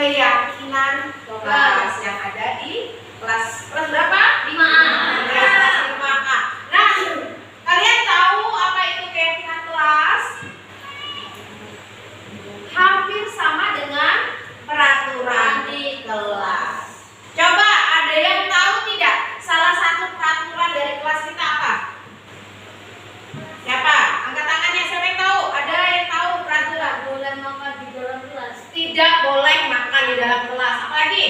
keyakinan kelas yang ada di kelas berapa? 5A. Ya, kelas 5A. Nah, kalian tahu apa itu keyakinan kelas? Hampir sama dengan peraturan di kelas. Coba ada yang tahu tidak? Salah satu peraturan dari kelas kita apa? Siapa? Angkat tangannya, siapa yang tahu? Ada yang tahu peraturan? Boleh makan di dalam kelas. Tidak boleh makan di dalam kelas. Apa lagi?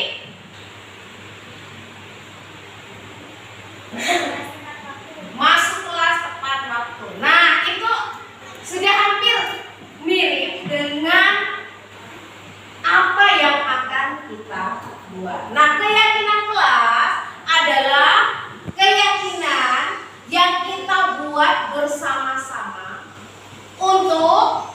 Masuk kelas tepat waktu. Nah, itu sudah hampir mirip dengan apa yang akan kita buat. Nah, keyakinan kelas adalah keyakinan yang kita buat bersama-sama untuk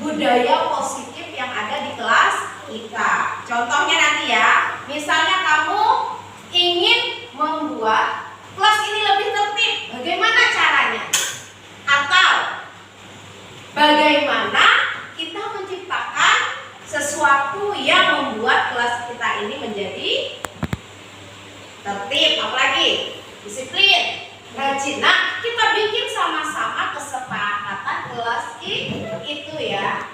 budaya positif yang ada di kelas kita. Contohnya nanti ya, misalnya kamu ingin membuat kelas ini lebih tertib. Bagaimana caranya? Atau bagaimana kita menciptakan sesuatu yang membuat kelas kita ini menjadi tertib, apalagi disiplin, rajin. Nah, kita bikin sama-sama kesepakatan kelas itu ya.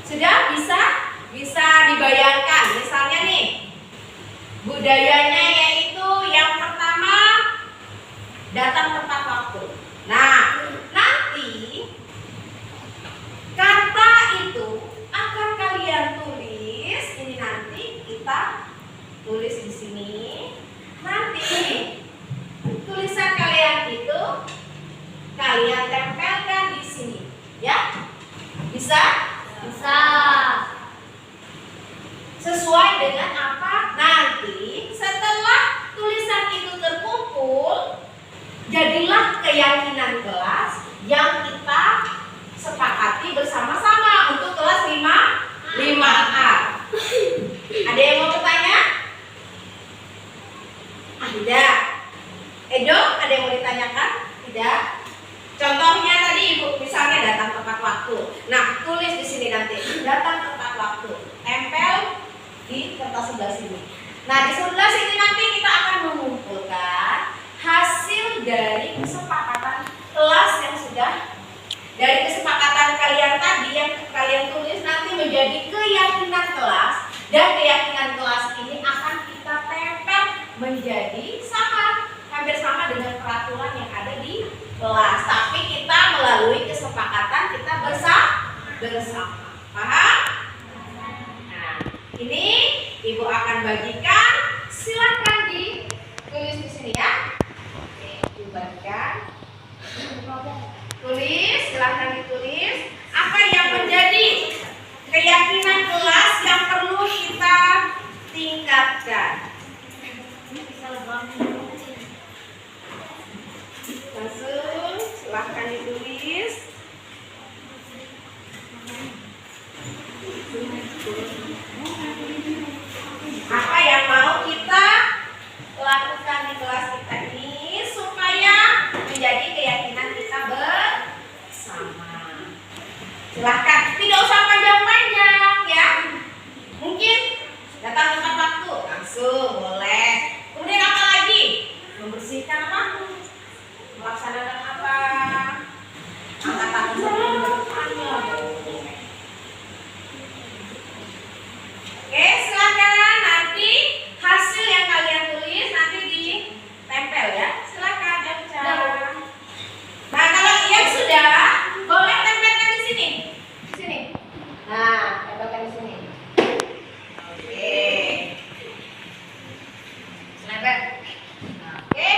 Sudah bisa dibayangkan. Misalnya nih, budayanya yaitu yang pertama datang tepat waktu. Nah, nanti kata itu akan kalian tulis. Ini nanti kita tulis di sini. Nanti tulisan kalian itu kalian tempelkan di sini, ya? Bisa? Bisa. Sesuai dengan apa? Nanti setelah tulisan itu terkumpul, jadilah keyakinan kelas yang kita sepakati bersama-sama untuk kelas 5A. Ada yang mau bertanya? Tidak. Edo, ada yang mau ditanyakan? Tidak. Contohnya tadi Ibu, misalnya datang tepat waktu. Nah, tulis di sini nanti datang tepat waktu. Tempel di kertas sebelah sini. Nah, di sebelah sini nanti kita akan mengumpulkan hasil dari kesepakatan kelas yang sudah dari kesepakatan kalian tadi yang kalian tulis nanti menjadi keyakinan kelas, dan keyakinan kelas ini akan kita tempel menjadi hampir sama dengan peraturan yang ada di kelas, tapi kita melalui kesepakatan kita bersama. Paham? Nah, ini Ibu akan bagikan. Silahkan ditulis di sini ya. Oke, dibagikan. Tulis, silahkan ditulis. Apa yang menjadi keyakinan kelas yang perlu kita tingkatkan? Langsung silahkan ditulis. Apa yang mau kita lakukan di kelas kita ini supaya menjadi keyakinan kita bersama? Silahkan, tidak usah panjang-panjang ya. Mungkin datang tepat waktu, langsung boleh. Kemudian apa lagi? Membersihkan apa? Melaksanakan apa? Angkat tangan sebelum bertanya. Oke, silakan. Nanti hasil yang kalian tulis nanti ditempel ya. Silakan Eca. Nah, kalau yang sudah, boleh tempelkan di sini. Di sini. Nah, tempelkan di sini. Oke. Selempet. Oke,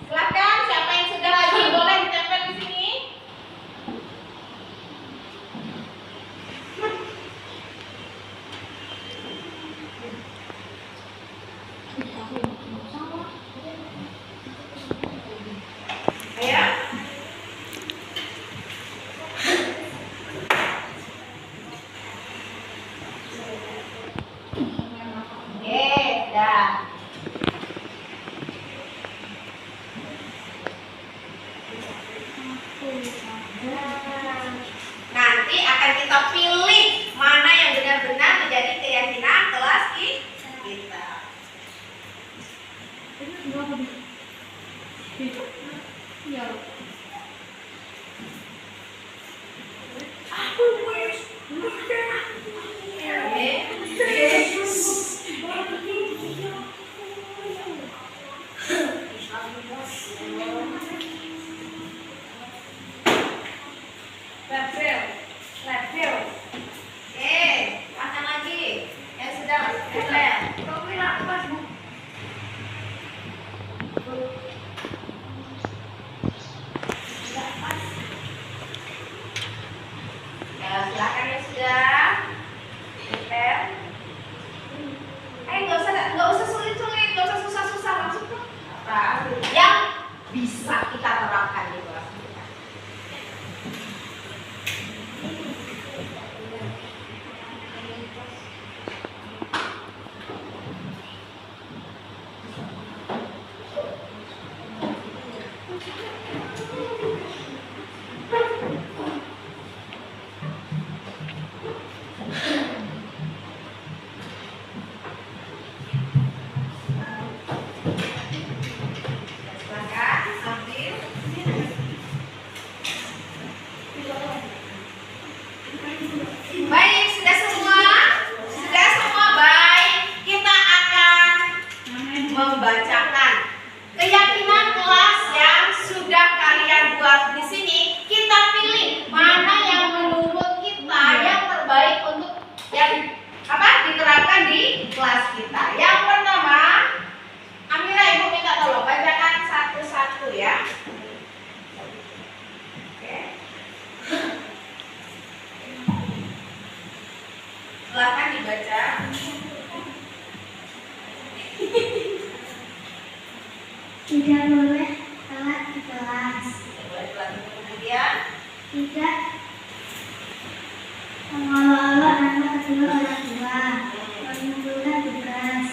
silakan. Siapa yang sudah lagi boleh ditempel di sini. Ayo. Oke, dah. Nanti akan kita pilih mana yang benar-benar menjadi keyakinan diterapkan di kelas kita. Yang pertama, Amira, Ibu minta tolong bacakan satu-satu ya. Oke. Silakan dibaca. Tidak boleh telat di kelas. Kemudian Tidak mengolok-olok anak kedua orang tua. Mengumpulkan tugas.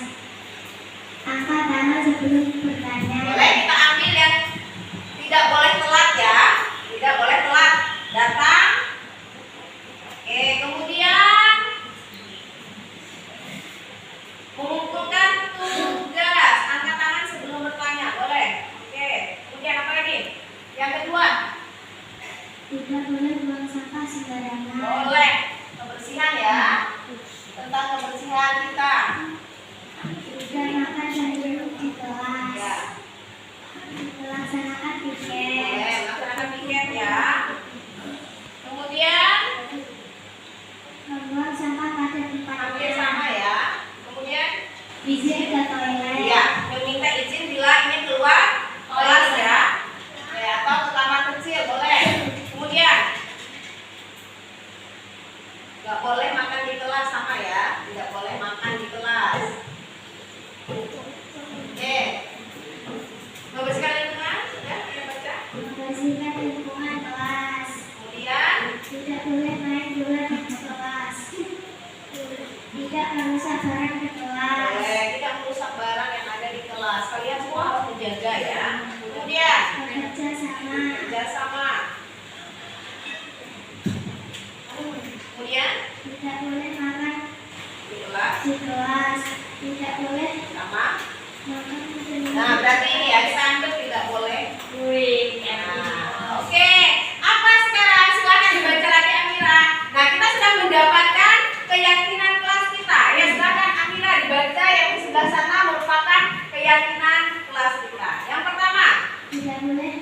Angkat tangan sebelum bertanya. boleh kita ambil yang tidak boleh telat ya. Tidak boleh telat datang. Oke, kemudian mengumpulkan tugas. Angkat tangan sebelum bertanya, boleh. Oke, kemudian apa lagi? Yang kedua, Tidak boleh buang sampah sembarangan. boleh kebersihan ya. Tentang kebersihan kita. Tidak makan dan minum di kelas. Ya, Melaksanakan piket. boleh melaksanakan piket ya. Kemudian Membuang sampah pada hampir tempatnya. sama ya. Kemudian Izin ke toilet. iya, meminta izin bila ingin keluar kelas ya. Oke, atau ke kamar kecil boleh. Kemudian nggak boleh makan di kelas sama ya. Tidak boleh makan di kelas. Oke. Membersihkan lingkungan sudah kita baca. Membersihkan lingkungan kelas. Kemudian Tidak boleh main bola di kelas. Tidak merusak barang di kelas. boleh tidak merusak barang yang ada di kelas. Kalian semua harus menjaga ya. Kemudian Bekerja sama. kerjasama. Kemudian Tidak boleh makan di kelas di kelas. Tidak boleh sama. makan di Nah, berarti ini ya kita ambil tidak boleh. Wih, Nah, oke. Apa sekarang? Silakan dibaca lagi Amira. Nah, kita sudah mendapatkan keyakinan kelas kita. Ya, silakan Amira dibaca yang di sebelah sana merupakan keyakinan kelas kita. Yang pertama, Tidak boleh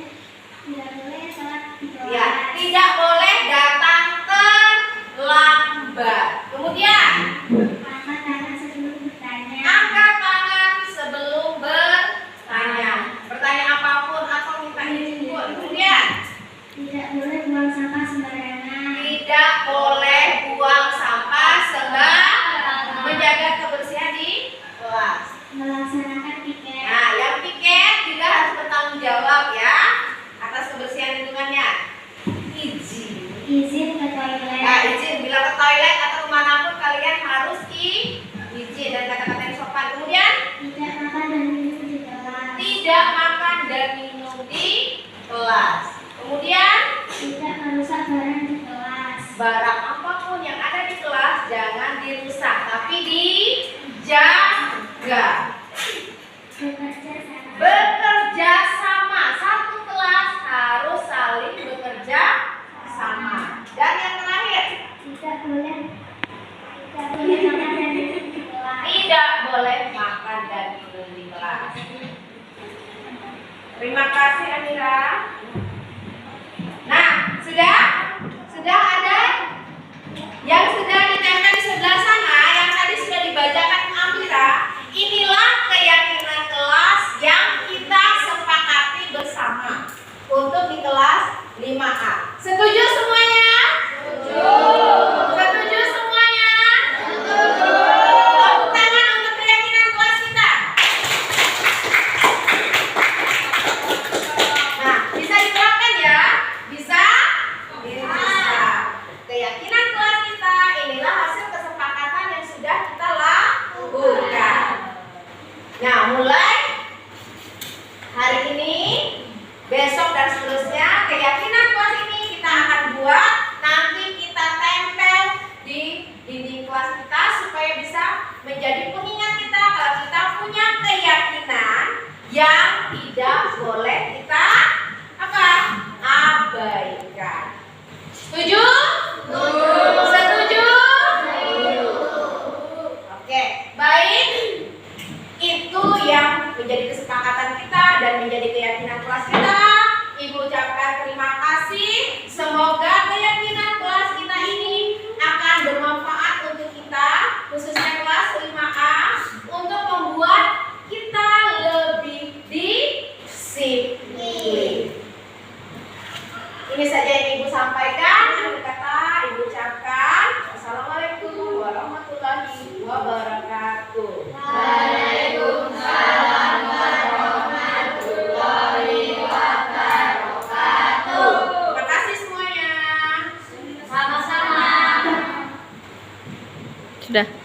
telat di kelas. ya, tidak boleh datang terlambat. Kemudian, Angkat tangan sebelum bertanya. angkat tangan sebelum bertanya. Bertanya apapun atau minta izin pun. Kemudian, Tidak boleh buang sampah sembarangan. tidak boleh buang sampah sembarangan. Menjaga kebersihan di kelas. Melaksanakan piket. Nah, yang piket juga harus bertanggung jawab ya atas kebersihan lingkungannya. Izin ke toilet. Nah, izin bila ke toilet atau kemanapun kalian harus izin dan kata-kata yang sopan. Kemudian Tidak makan dan minum di kelas. tidak makan dan minum di kelas. Kemudian Tidak merusak barang di kelas. barang apapun yang ada di kelas jangan dirusak, tapi dijaga. Bekerja sama. Bekerja sama, satu kelas harus saling bekerja sama. Dan yang terakhir, Tidak boleh makan dan minum di kelas. tidak boleh makan dan minum di kelas. Terima kasih Amira. Nah, sudah ada yang sudah ditempel di sebelah sana yang tadi sudah dibacakan Amira. Inilah keyakinan kelas yang kita sepakati bersama untuk di kelas 5A. Setuju semuanya? Setuju semuanya? Tepuk tangan untuk keyakinan kelas kita. Nah, bisa diterapkan ya? Bisa? Bisa. Keyakinan kelas kita inilah hasil kesepakatan yang sudah kita lakukan. Nah, mulai hari ini, besok dan seterusnya, keyakinan kelas ini kita akan buat, nanti kita tempel di dinding kelas kita supaya bisa menjadi pengingat kita kalau kita punya keyakinan yang tidak boleh kita apa? Abaikan. Setuju? Setuju? Oke, baik. Itu yang menjadi kesepakatan kita dan menjadi keyakinan kelas kita. Ibu ucapkan terima kasih. Semoga keyakinan kelas kita ini akan bermanfaat untuk kita, khususnya kelas Ini saja yang Ibu sampaikan. Akhir kata Ibu ucapkan Assalamualaikum warahmatullahi wabarakatuh. Waalaikumsalam warahmatullahi wabarakatuh. Terima kasih semuanya. Sama-sama. Sudah.